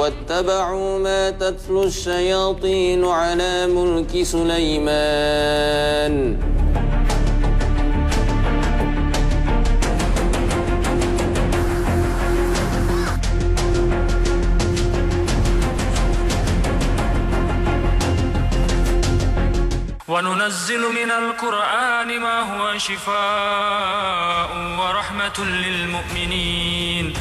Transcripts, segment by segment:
واتبعوا ما تتلو الشياطين على ملك سليمان وننزل من القرآن ما هو شفاء ورحمة للمؤمنين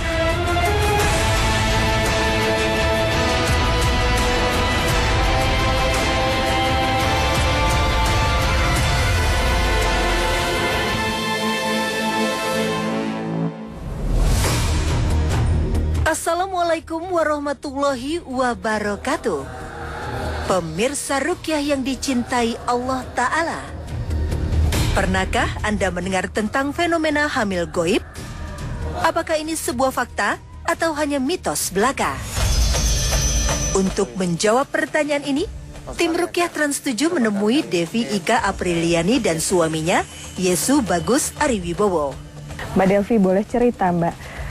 Assalamualaikum warahmatullahi wabarakatuh. Pemirsa Ruqyah yang dicintai Allah Ta'ala, pernahkah Anda mendengar tentang fenomena hamil goib? Apakah ini sebuah fakta atau hanya mitos belaka? Untuk menjawab pertanyaan ini, tim Ruqyah Trans 7 menemui Devi Ika Apriliani dan suaminya, Yesu Bagus Ariwibowo. Mbak Devi, boleh cerita Mbak?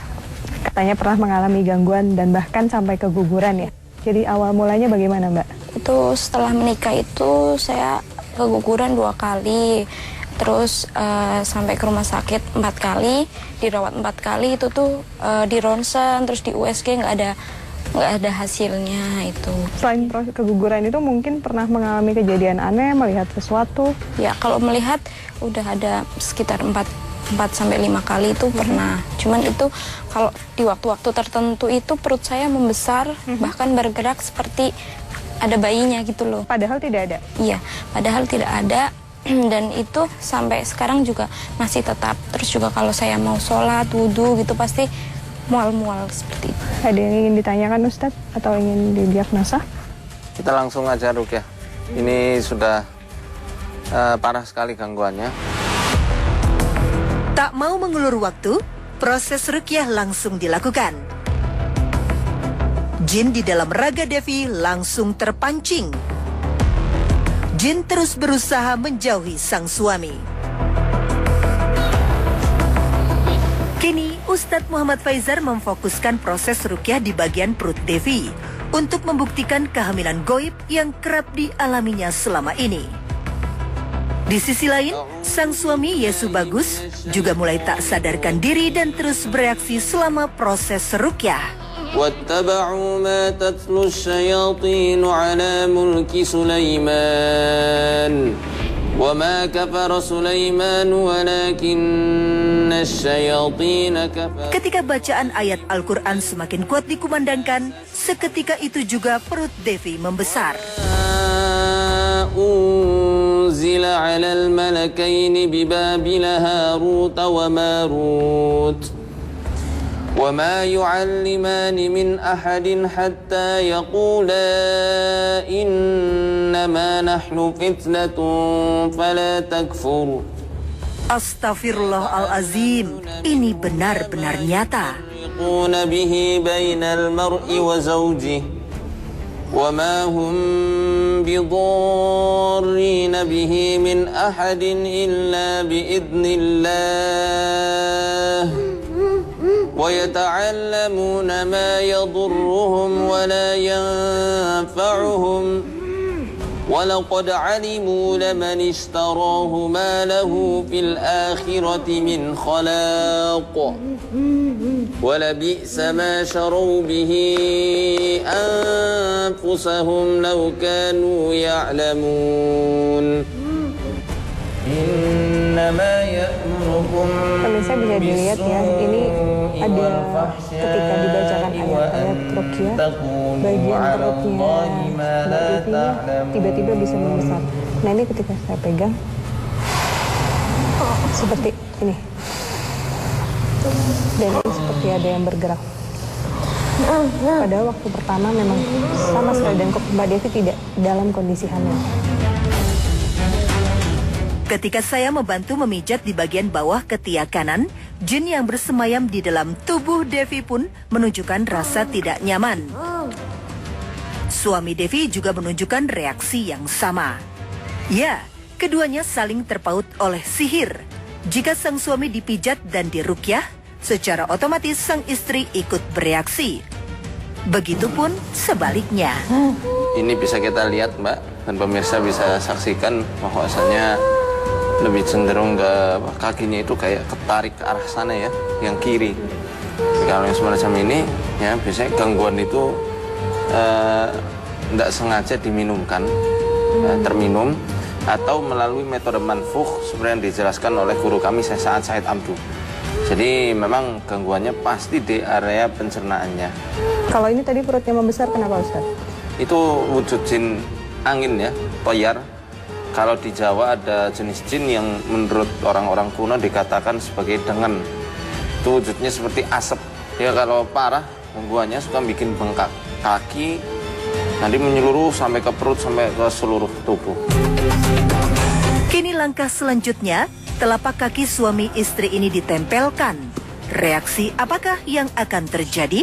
Katanya pernah mengalami gangguan dan bahkan sampai keguguran ya. Jadi awal mulanya bagaimana Mbak? Itu setelah menikah itu saya keguguran 2 kali. Terus sampai ke rumah sakit 4 kali, dirawat 4 kali. Itu tuh di ronsen, terus di USG nggak ada hasilnya itu. Selain proses keguguran itu mungkin pernah mengalami kejadian aneh, melihat sesuatu? Ya kalau melihat udah ada sekitar 4 sampai 5 kali itu pernah. Cuman itu kalau di waktu-waktu tertentu itu perut saya membesar, bahkan bergerak seperti ada bayinya gitu loh. Padahal tidak ada? Iya, padahal tidak ada. Dan itu sampai sekarang juga masih tetap. Terus juga kalau saya mau sholat, wudhu gitu pasti mual-mual seperti itu. Ada yang ingin ditanyakan Ustadz atau ingin didiagnosa? Kita langsung aja Ruqyah. Ini sudah parah sekali gangguannya. Tak mau mengulur waktu, proses Ruqyah langsung dilakukan. Jin di dalam raga Devi langsung terpancing. Jin terus berusaha menjauhi sang suami. Kini, Ustadz Muhammad Faizar memfokuskan proses Ruqyah di bagian perut Devi untuk membuktikan kehamilan goib yang kerap dialaminya selama ini. Di sisi lain, sang suami Yesu Bagus juga mulai tak sadarkan diri dan terus bereaksi selama proses Ruqyah. واتبعوا ما تتلو الشياطين على ملك سليمان وما كفر سليمان ولكن الشياطين كفروا. Ketika bacaan ayat Al-Quran semakin kuat dikumandangkan, seketika itu juga perut Devi membesar. أنزل على الملكين ببابل هاروت وماروت وما يعلمان من أحد حتى يقولا إنما نحن فتنة فلا تكفر. Astaghfirullahalazim, ini benar-benar nyata. يفرقون به بين المرء وزوجه وما هم بضارين به من أحد إلا بإذن الله ويتعلمون ما يضرهم ولا ينفعهم ولقد علموا لمن اشتراه ما له في الآخرة من خلاق ولبئس ما شروا به أنفسهم لو كانوا يعلمون إنما يأمركم Pemirsa bisa dilihat ya, ini ada ketika dibacakan ayat-ayat Ruqyah, bagian perutnya Mbak Devi tiba-tiba bisa membesar. Nah ini ketika saya pegang, seperti ini. Dan ini seperti ada yang bergerak. Pada waktu pertama memang sama sekali, dan Mbak Devi tidak dalam kondisi hamil. Ketika saya membantu memijat di bagian bawah ketiak kanan, jin yang bersemayam di dalam tubuh Devi pun menunjukkan rasa tidak nyaman. Suami Devi juga menunjukkan reaksi yang sama. Ya, keduanya saling terpaut oleh sihir. Jika sang suami dipijat dan diruqyah, secara otomatis sang istri ikut bereaksi. Begitupun sebaliknya. Ini bisa kita lihat, Mbak, dan pemirsa bisa saksikan bahwasanya lebih cenderung ke kakinya itu kayak ketarik ke arah sana ya, yang kiri. Kalau yang semacam ini, ya biasanya gangguan itu tidak sengaja diminumkan, terminum, atau melalui metode manfukh seperti yang dijelaskan oleh guru kami Syekh Sa'ad Said Abdu. Jadi memang gangguannya pasti di area pencernaannya. Kalau ini tadi perutnya membesar, kenapa Ustaz? Itu wujud jin angin ya, toyar. Kalau di Jawa ada jenis jin yang menurut orang-orang kuno dikatakan sebagai dengen. Itu wujudnya seperti asap. Ya kalau parah, gangguannya suka bikin bengkak kaki, nanti menyeluruh sampai ke perut, sampai ke seluruh tubuh. Kini langkah selanjutnya, telapak kaki suami istri ini ditempelkan. Reaksi apakah yang akan terjadi?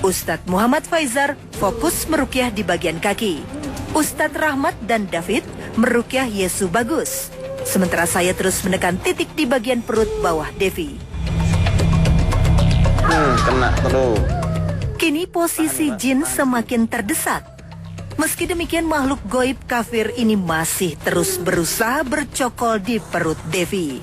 Ustadz Muhammad Faizar fokus merukyah di bagian kaki. Ustadz Rahmat dan David merukyah Yesu Bagus. Sementara saya terus menekan titik di bagian perut bawah Devi. Kena terus. Kini posisi jin semakin terdesak. Meski demikian, makhluk goib kafir ini masih terus berusaha bercokol di perut Devi.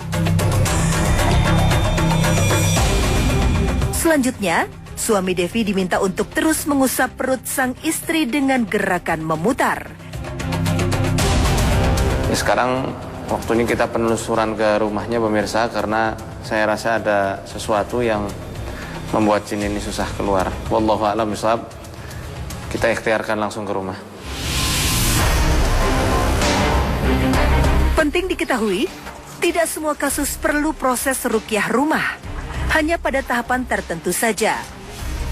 Selanjutnya, suami Devi diminta untuk terus mengusap perut sang istri dengan gerakan memutar. Ya, sekarang waktu ini kita penelusuran ke rumahnya pemirsa, karena saya rasa ada sesuatu yang membuat jin ini susah keluar. Wallahu a'lam bishawab. Kita ikhtiarkan langsung ke rumah. Penting diketahui, tidak semua kasus perlu proses rukyah rumah. Hanya pada tahapan tertentu saja.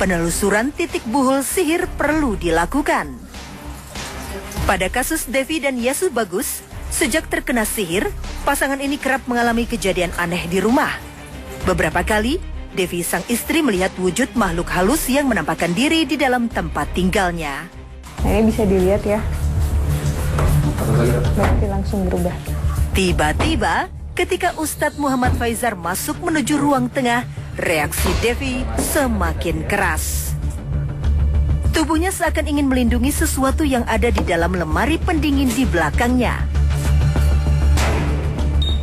Penelusuran titik buhul sihir perlu dilakukan. Pada kasus Devi dan Yesu Bagus, sejak terkena sihir, pasangan ini kerap mengalami kejadian aneh di rumah. Beberapa kali, Devi sang istri melihat wujud makhluk halus yang menampakkan diri di dalam tempat tinggalnya. Nah, ini bisa dilihat ya. Berarti langsung berubah. Tiba-tiba, ketika Ustadz Muhammad Faizar masuk menuju ruang tengah, reaksi Devi semakin keras. Tubuhnya seakan ingin melindungi sesuatu yang ada di dalam lemari pendingin di belakangnya.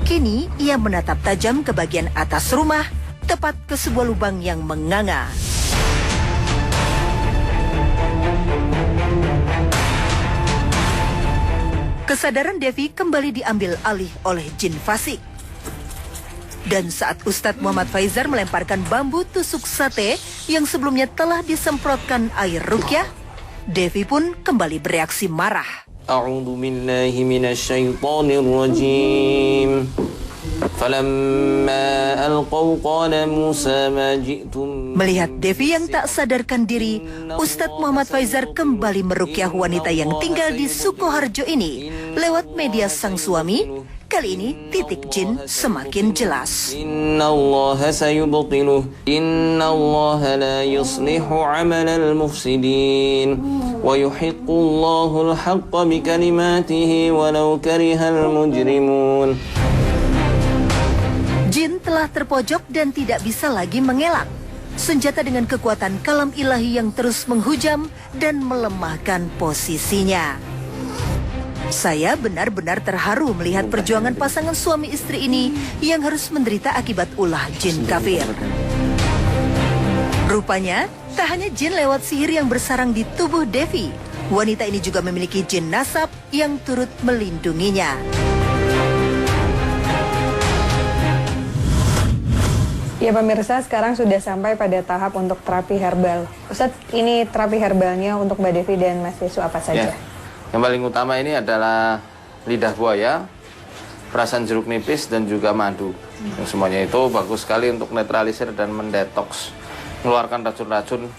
Kini, ia menatap tajam ke bagian atas rumah, tepat ke sebuah lubang yang menganga. Kesadaran Devi kembali diambil alih oleh jin fasik. Dan saat Ustadz Muhammad Faizar melemparkan bambu tusuk sate yang sebelumnya telah disemprotkan air rukyah, Devi pun kembali bereaksi marah. A'udzu billahi minasyaitonir rajim. Falamma alqaw qala Musa ma ji'tum. Melihat Devi yang tak sadarkan diri, Ustadz Muhammad Faizar kembali merukyah wanita yang tinggal di Sukoharjo ini lewat media sang suami. Kali ini titik jin semakin jelas. Innallaha sayubtiluh. Innallaha la yuslihu 'amalal mufsidin. Wa yuhiqqullahu al-haqqa bikalimatihi walau karihal mujrimun. Jin telah terpojok dan tidak bisa lagi mengelak. Senjata dengan kekuatan kalam ilahi yang terus menghujam dan melemahkan posisinya. Saya benar-benar terharu melihat perjuangan pasangan suami istri ini yang harus menderita akibat ulah jin kafir. Rupanya, tak hanya jin lewat sihir yang bersarang di tubuh Devi, wanita ini juga memiliki jin nasab yang turut melindunginya. Ya pemirsa, sekarang sudah sampai pada tahap untuk terapi herbal. Ustadz, ini terapi herbalnya untuk Mbak Devi dan Mas Yesu apa saja? Ya. Yang paling utama ini adalah lidah buaya, perasan jeruk nipis, dan juga madu. Yang semuanya itu bagus sekali untuk netralisir dan mendetoks, mengeluarkan racun-racun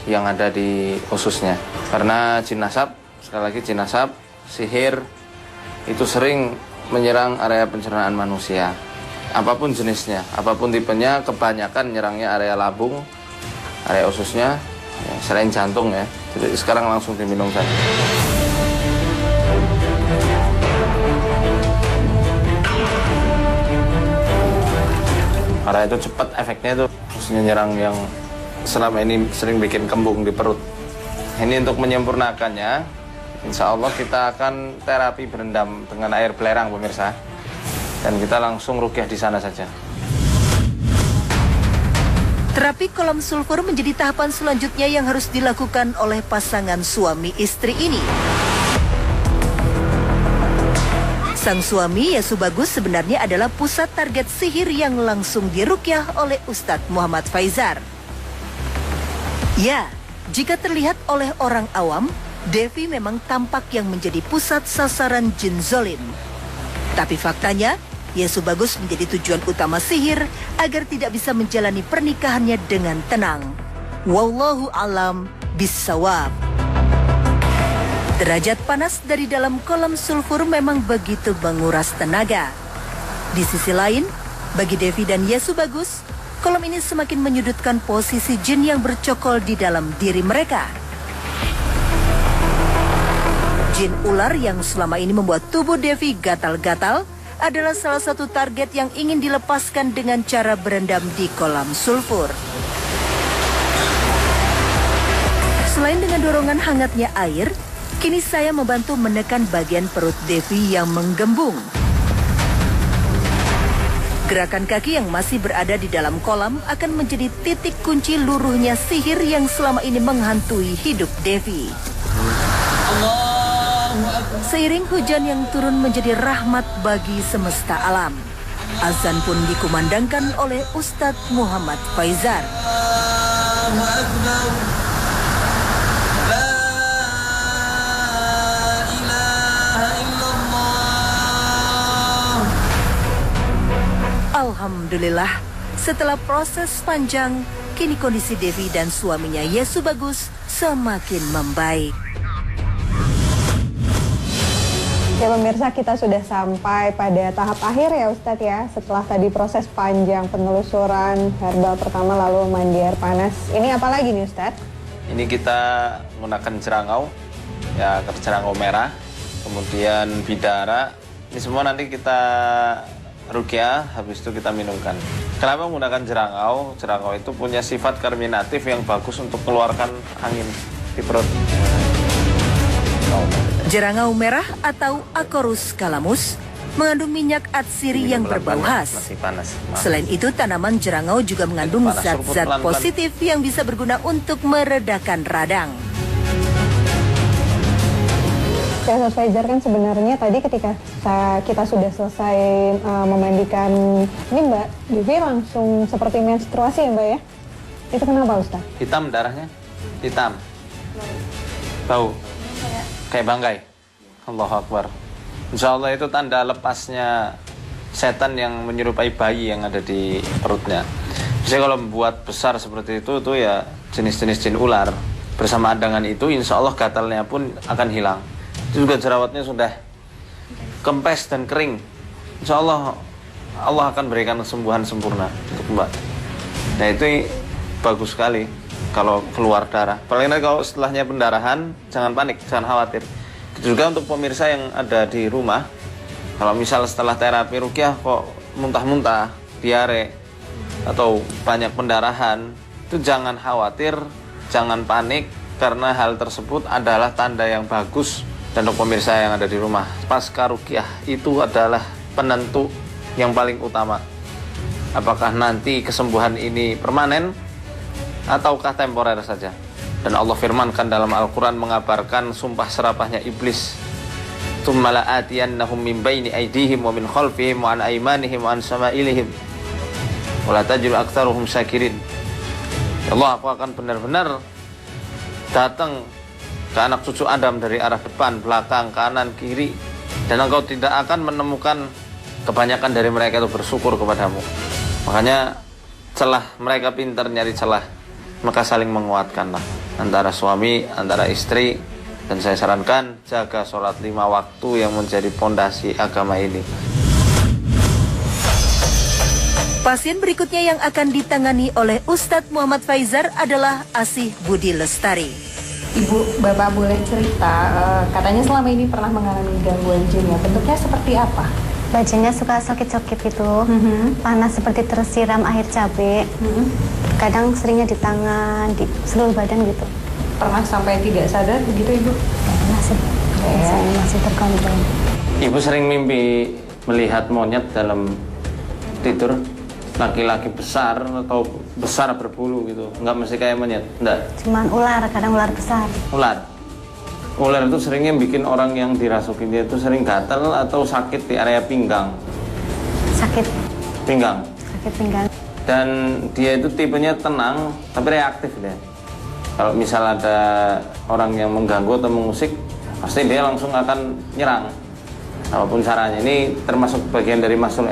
yang ada di ususnya. Karena jin nasab, sekali lagi jin nasab, sihir, itu sering menyerang area pencernaan manusia. Apapun jenisnya, apapun tipenya, kebanyakan nyerangnya area lambung, area ususnya, ya, selain jantung ya. Jadi sekarang langsung diminum saja. Karena itu cepat efeknya itu, khususnya nyerang yang selama ini sering bikin kembung di perut. Ini untuk menyempurnakannya, insya Allah kita akan terapi berendam dengan air belerang pemirsa. Dan kita langsung ruqyah di sana saja. Terapi kolam sulfur menjadi tahapan selanjutnya yang harus dilakukan oleh pasangan suami istri ini. Sang suami Yesu Bagus sebenarnya adalah pusat target sihir yang langsung diruqyah oleh Ustadz Muhammad Faizar. Ya, jika terlihat oleh orang awam, Devi memang tampak yang menjadi pusat sasaran jin zolim. Tapi faktanya, Yesu Bagus menjadi tujuan utama sihir agar tidak bisa menjalani pernikahannya dengan tenang. Wallahu alam bissawab. Derajat panas dari dalam kolam sulfur memang begitu menguras tenaga. Di sisi lain, bagi Devi dan Yesu Bagus, kolam ini semakin menyudutkan posisi jin yang bercokol di dalam diri mereka. Jin ular yang selama ini membuat tubuh Devi gatal-gatal adalah salah satu target yang ingin dilepaskan dengan cara berendam di kolam sulfur. Selain dengan dorongan hangatnya air, kini saya membantu menekan bagian perut Devi yang menggembung. Gerakan kaki yang masih berada di dalam kolam akan menjadi titik kunci luruhnya sihir yang selama ini menghantui hidup Devi. Seiring hujan yang turun menjadi rahmat bagi semesta alam, azan pun dikumandangkan oleh Ustadz Muhammad Faizar. Alhamdulillah, setelah proses panjang, kini kondisi Devi dan suaminya Yesu Bagus semakin membaik. Ya pemirsa, kita sudah sampai pada tahap akhir ya Ustadz ya. Setelah tadi proses panjang penelusuran herbal pertama lalu mandi air panas. Ini apa lagi nih Ustadz? Ini kita menggunakan jerangau, ya jerangau merah, kemudian bidara. Ini semua nanti kita ruqyah, habis itu kita minumkan. Kenapa menggunakan jerangau? Jerangau itu punya sifat karminatif yang bagus untuk keluarkan angin di perut. Jerangau merah atau Acorus calamus mengandung minyak atsiri yang berbau khas. Masih panas. Selain itu, tanaman jerangau juga mengandung zat-zat positif yang bisa berguna untuk meredakan radang. Ya, Ustadz Faizar, kan sebenarnya tadi ketika kita sudah selesai memandikan ini Mbak Devi langsung seperti menstruasi ya Mbak ya? Itu kenapa Ustadz? Hitam darahnya? Hitam. Bau? Kayak bangkai. Allahu Akbar. Insya Allah itu tanda lepasnya setan yang menyerupai bayi yang ada di perutnya. Biasanya kalau membuat besar seperti itu ya jenis-jenis jin ular. Bersama andangan itu insya Allah gatalnya pun akan hilang. Itu juga jerawatnya sudah kempes dan kering. Insya Allah Allah akan berikan kesembuhan sempurna untuk Mbak. Nah itu bagus sekali kalau keluar darah. Apalagi kalau setelahnya pendarahan, jangan panik, jangan khawatir. Itu juga untuk pemirsa yang ada di rumah. Kalau misal setelah terapi ruqyah kok muntah-muntah, diare, atau banyak pendarahan, itu jangan khawatir, jangan panik, karena hal tersebut adalah tanda yang bagus. Dan untuk pemirsa yang ada di rumah, pasca ruqyah itu adalah penentu yang paling utama. Apakah nanti kesembuhan ini permanen ataukah temporer saja. Dan Allah firmankan dalam Al-Quran mengabarkan sumpah serapahnya iblis. Tsumma la'atiyannahum min baini aydihim wa min khalfihim wa an aymanihim wa an sama'ilihim wa la tajidu aktsaruhum syakirin. Allah, aku akan benar-benar datang ke anak cucu Adam dari arah depan, belakang, kanan, kiri, dan engkau tidak akan menemukan kebanyakan dari mereka itu bersyukur kepadamu. Makanya celah mereka pintar nyari celah, maka saling menguatkanlah antara suami, antara istri. Dan saya sarankan jaga sholat 5 waktu yang menjadi pondasi agama ini. Pasien berikutnya yang akan ditangani oleh Ustadz Muhammad Faizar adalah Asih Budi Lestari. Ibu, Bapak boleh cerita, katanya selama ini pernah mengalami gangguan jin ya, bentuknya seperti apa? bajunya suka sakit-sakit gitu, panas seperti tersiram air cabai. Kadang seringnya di tangan, di seluruh badan gitu. Pernah sampai tidak sadar begitu Ibu? Masih, masih terkontrol. Ibu sering mimpi melihat monyet dalam tidur, laki-laki besar atau besar berbulu gitu, nggak mesti kayak monyet, enggak? Cuman ular, kadang ular besar. Ular itu seringnya bikin orang yang dirasuki dia itu sering gatal atau sakit di area pinggang. Sakit Pinggang. pinggang. Dan dia itu tipenya tenang tapi reaktif dia. Kalau misal ada orang yang mengganggu atau mengusik, pasti dia langsung akan nyerang. Apapun caranya, ini termasuk bagian dari masul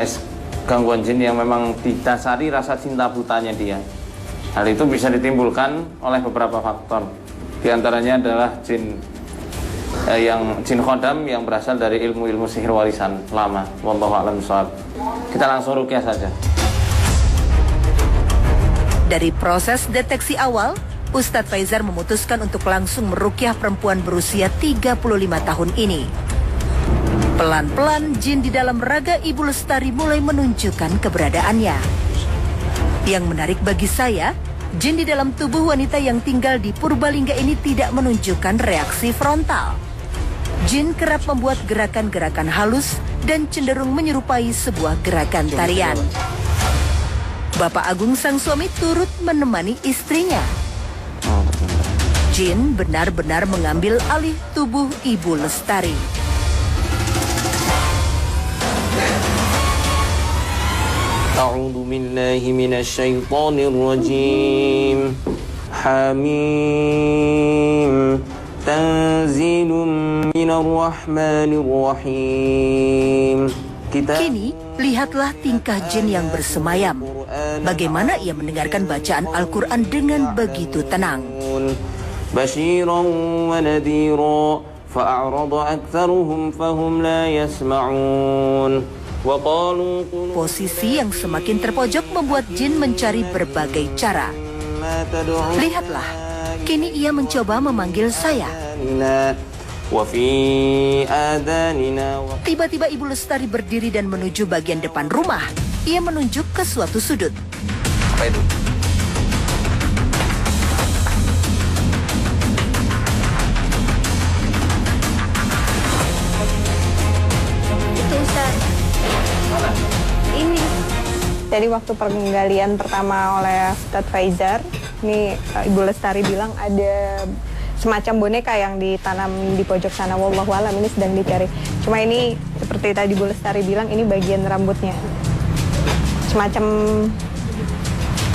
gangguan jin yang memang didasari rasa cinta butanya dia. Hal itu bisa ditimbulkan oleh beberapa faktor. Di antaranya adalah jin khodam yang berasal dari ilmu-ilmu sihir warisan lama. Wallahu a'lam bishawab. Kita langsung ruqyah saja. Dari proses deteksi awal, Ustadz Faizar memutuskan untuk langsung meruqyah perempuan berusia 35 tahun ini. Pelan-pelan jin di dalam raga Ibu Lestari mulai menunjukkan keberadaannya. Yang menarik bagi saya, jin di dalam tubuh wanita yang tinggal di Purbalingga ini tidak menunjukkan reaksi frontal. Jin kerap membuat gerakan-gerakan halus dan cenderung menyerupai sebuah gerakan tarian. Bapak Agung sang suami turut menemani istrinya. Jin benar-benar mengambil alih tubuh Ibu Lestari. A'udzu billahi minasy syaithanir rajim. Hamim. Tanzilun minar rahmanir rahim. Kini, lihatlah tingkah jin yang bersemayam. Bagaimana ia mendengarkan bacaan Al-Quran dengan begitu tenang. Basyiran wa nadhira fa'arada aktsaruhum fahum la yasma'un. Posisi yang semakin terpojok membuat jin mencari berbagai cara. Lihatlah, kini ia mencoba memanggil saya. Tiba-tiba Ibu Lestari berdiri dan menuju bagian depan rumah. Ia menunjuk ke suatu sudut. Apa itu? Itu Ustaz. Mana? Ini. Jadi waktu penggalian pertama oleh Ustadz Faizar, ini Ibu Lestari bilang ada semacam boneka yang ditanam di pojok sana. Wallahu alam, ini sedang dicari. Cuma ini seperti tadi Ibu Lestari bilang, ini bagian rambutnya. Semacam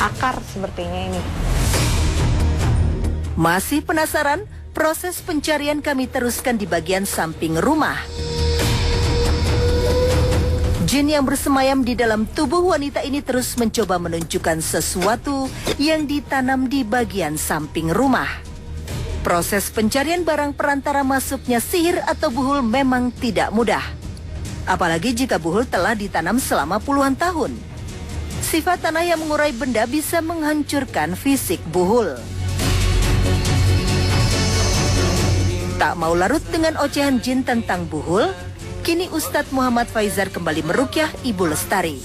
akar sepertinya ini. Masih penasaran? Proses pencarian kami teruskan di bagian samping rumah. Jin yang bersemayam di dalam tubuh wanita ini terus mencoba menunjukkan sesuatu yang ditanam di bagian samping rumah. Proses pencarian barang perantara masuknya sihir atau buhul memang tidak mudah. Apalagi jika buhul telah ditanam selama puluhan tahun. Sifat tanah yang mengurai benda bisa menghancurkan fisik buhul. Tak mau larut dengan ocehan jin tentang buhul, kini Ustadz Muhammad Faizar kembali meruqyah Ibu Lestari.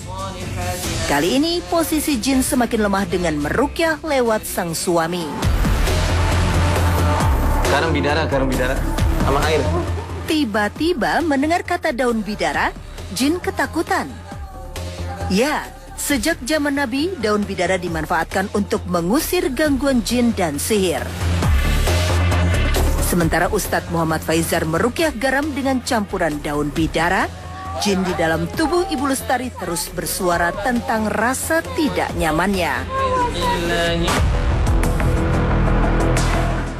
Kali ini posisi jin semakin lemah dengan meruqyah lewat sang suami. Garam bidara sama air. Tiba-tiba mendengar kata daun bidara, jin ketakutan. Ya, sejak zaman Nabi, daun bidara dimanfaatkan untuk mengusir gangguan jin dan sihir. Sementara Ustadz Muhammad Faizar meruqyah garam dengan campuran daun bidara, jin di dalam tubuh Ibu Lestari terus bersuara tentang rasa tidak nyamannya.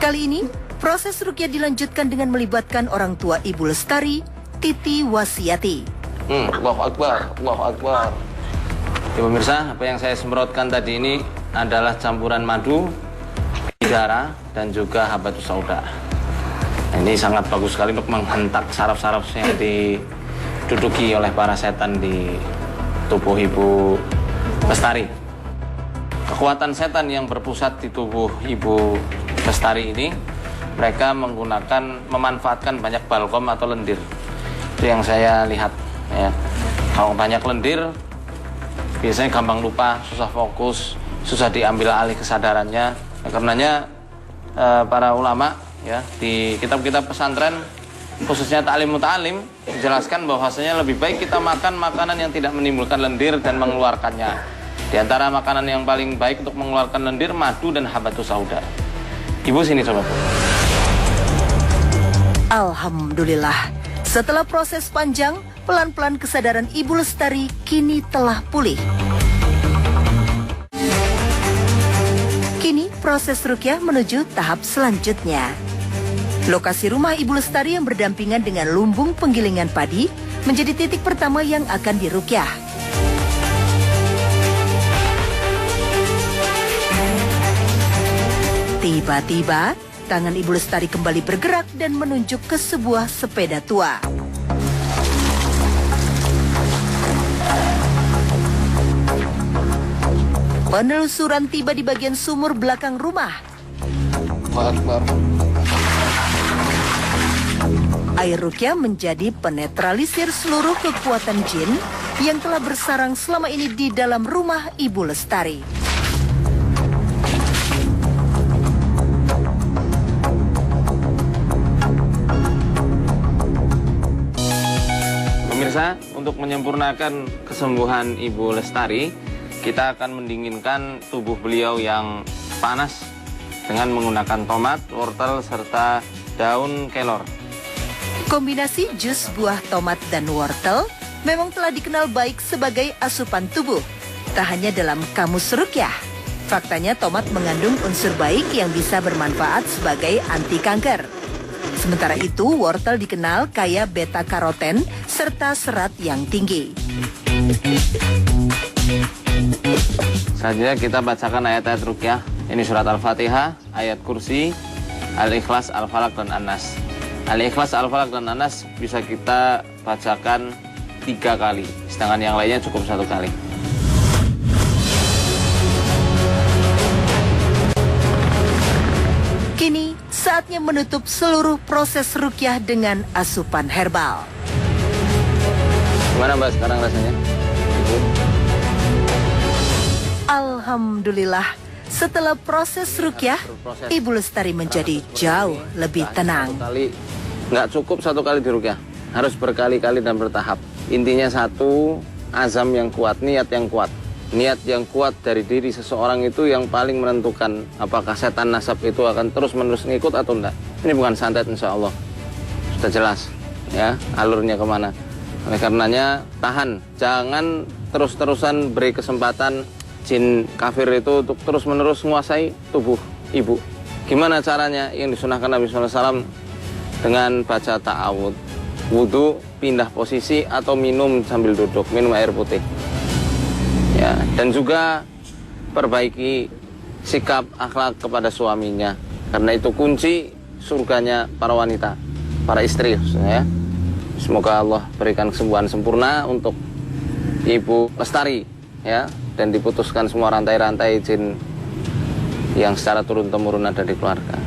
Kali ini, proses ruqyah dilanjutkan dengan melibatkan orang tua Ibu Lestari, Titi Wasiati. Allahu Akbar, Allahu Akbar. Ya pemirsa, apa yang saya semprotkan tadi ini adalah campuran madu, bidara, dan juga habatus sauda. Ini sangat bagus sekali untuk menghentak saraf-saraf yang diduduki oleh para setan di tubuh Ibu Lestari. Kekuatan setan yang berpusat di tubuh Ibu Lestari ini, mereka memanfaatkan banyak balkom atau lendir. Itu yang saya lihat, ya. Kalau banyak lendir, biasanya gampang lupa, susah fokus, susah diambil alih kesadarannya. Karenanya para ulama ya di kitab-kitab pesantren, khususnya ta'lim muta'alim, dijelaskan bahwasanya lebih baik kita makan makanan yang tidak menimbulkan lendir dan mengeluarkannya. Di antara makanan yang paling baik untuk mengeluarkan lendir, madu dan habatus sauda. Ibu sini coba, Bu. Alhamdulillah, setelah proses panjang, pelan-pelan kesadaran Ibu Lestari kini telah pulih. Kini proses ruqyah menuju tahap selanjutnya. Lokasi rumah Ibu Lestari yang berdampingan dengan lumbung penggilingan padi menjadi titik pertama yang akan diruqyah. Tiba-tiba, tangan Ibu Lestari kembali bergerak dan menunjuk ke sebuah sepeda tua. Penelusuran tiba di bagian sumur belakang rumah. Air ruqyah menjadi penetralisir seluruh kekuatan jin yang telah bersarang selama ini di dalam rumah Ibu Lestari. Pemirsa, untuk menyempurnakan kesembuhan Ibu Lestari, kita akan mendinginkan tubuh beliau yang panas dengan menggunakan tomat, wortel, serta daun kelor. Kombinasi jus buah tomat dan wortel memang telah dikenal baik sebagai asupan tubuh. Tak hanya dalam kamus ruqyah. Faktanya tomat mengandung unsur baik yang bisa bermanfaat sebagai anti kanker. Sementara itu, wortel dikenal kaya beta-karoten serta serat yang tinggi. Selanjutnya kita bacakan ayat-ayat ruqyah. Ini surat Al-Fatihah, ayat kursi, Al-Ikhlas, Al-Falaq, dan An-Nas. Al-Ikhlas, Al-Falaq, dan An-Nas bisa kita bacakan 3 kali, sedangkan yang lainnya cukup 1 kali. Kini saatnya menutup seluruh proses ruqyah dengan asupan herbal. Gimana Mbak sekarang rasanya? Ibu? Alhamdulillah, setelah proses ruqyah, Ibu Lestari menjadi jauh lebih tenang. Nggak cukup 1 kali di ruqyah, harus berkali-kali dan bertahap. Intinya 1, azam yang kuat, niat yang kuat. Niat yang kuat dari diri seseorang itu yang paling menentukan apakah setan nasab itu akan terus-menerus ngikut atau enggak. Ini bukan santet, insya Allah. Sudah jelas ya alurnya kemana. Oleh karenanya tahan, jangan terus-terusan beri kesempatan jin kafir itu untuk terus-menerus menguasai tubuh ibu. Gimana caranya? Yang disunahkan Nabi SAW dengan baca ta'awud, wudhu, pindah posisi atau minum sambil duduk, minum air putih. Ya, dan juga perbaiki sikap akhlak kepada suaminya, karena itu kunci surganya para wanita, para istri ya. Semoga Allah berikan kesembuhan sempurna untuk Ibu Lestari ya, dan diputuskan semua rantai-rantai jin yang secara turun-temurun ada di keluarga.